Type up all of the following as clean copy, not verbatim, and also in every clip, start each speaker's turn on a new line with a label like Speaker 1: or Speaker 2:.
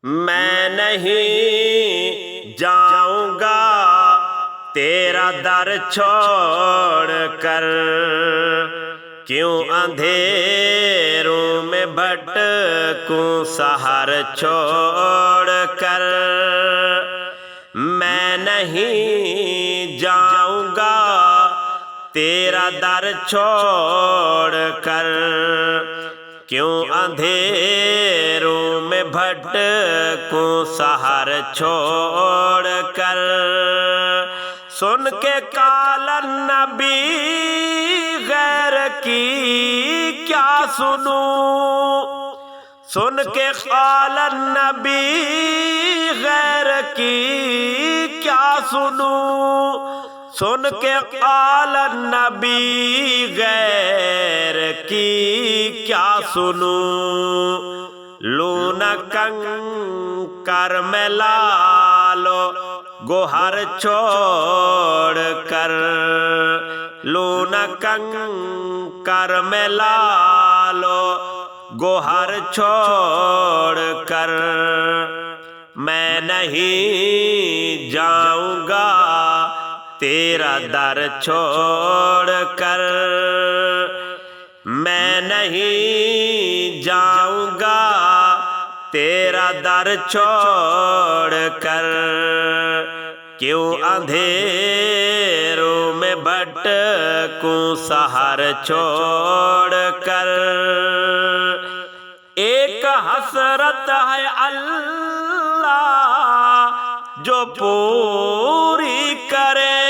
Speaker 1: میں نہیں جاؤں گا تیرا در چھوڑ کر، کیوں اندھیروں میں بھٹکوں سحر چھوڑ کر۔ میں نہیں جاؤں گا تیرا در چھوڑ کر، کیوں اندھیروں میں بھٹکوں سحر چھوڑ کر۔ سن کے قال النبی غیر کی کیا سنوں، سن کے قال النبی غیر کی کیا سنوں، سن کے قال النبی غیر کی کیا سنوں۔ لوں نہ کنکر میں لالو گوہر چھوڑ کر، لوں نہ کنکر میں لالو گوہر چھوڑ کر۔ میں نہیں جاؤں گا تیرا در چھوڑ کر، میں نہیں جاؤں گا تیرا در چھوڑ کر، کیوں اندھیروں میں بھٹکوں سحر چھوڑ کر۔ ایک حسرت ہے اللہ جو پوری کرے،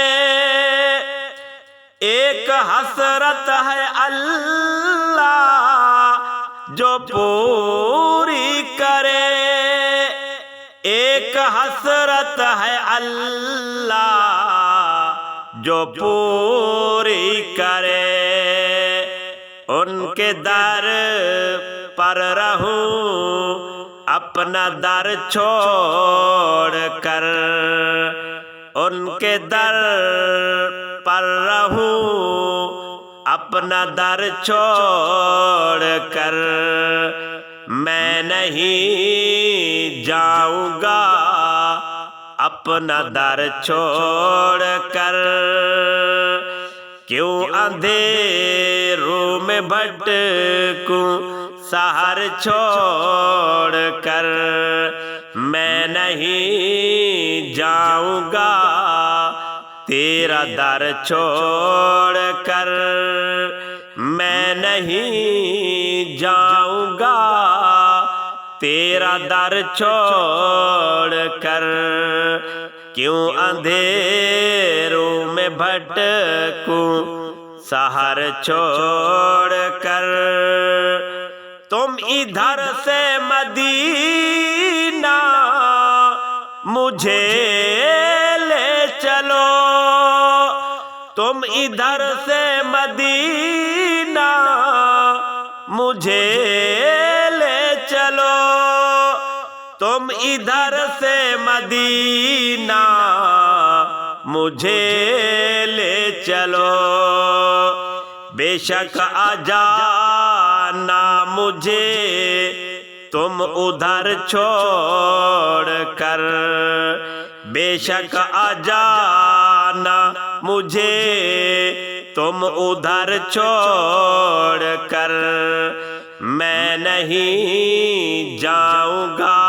Speaker 1: ایک حسرت ہے اللہ جو پوری کرے، ایک حسرت ہے اللہ جو پوری کرے۔ ان کے در پر رہوں اپنا در چھوڑ کر، ان کے در پر رہوں اپنا در چھوڑ کر۔ میں نہیں جاؤں گا اپنا در چھوڑ کر، کیوں اندھیروں میں بھٹکوں سحر چھوڑ کر۔ میں نہیں جاؤں گا تیرا در چھوڑ کر، میں نہیں جاؤں گا تیرا در چھوڑ کر، کیوں اندھیروں میں بھٹکوں سحر چھوڑ کر۔ تم ادھر سے مدینہ مجھے لے چلو، تم ادھر سے مدینہ مجھے لے چلو، تم ادھر سے مدینہ مجھے لے چلو۔ بے شک آ جانا مجھے تم ادھر چھوڑ کر، بے شک آ جانا مجھے تم ادھر چھوڑ کر۔ میں نہیں جاؤں گا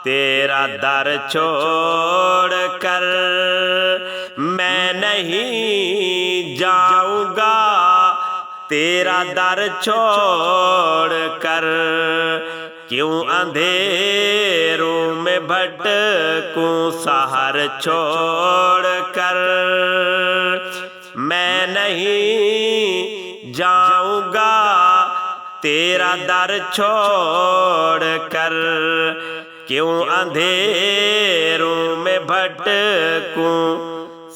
Speaker 1: تیرا در چھوڑ کر، میں نہیں جاؤں گا تیرا در چھوڑ کر، کیوں اندھیروں میں بھٹکوں سحر چھوڑ کر۔ میں نہیں جاؤں گا تیرا در چھوڑ کر، کیوں اندھیروں میں بھٹکوں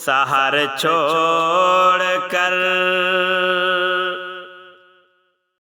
Speaker 1: سحر چھوڑ کر۔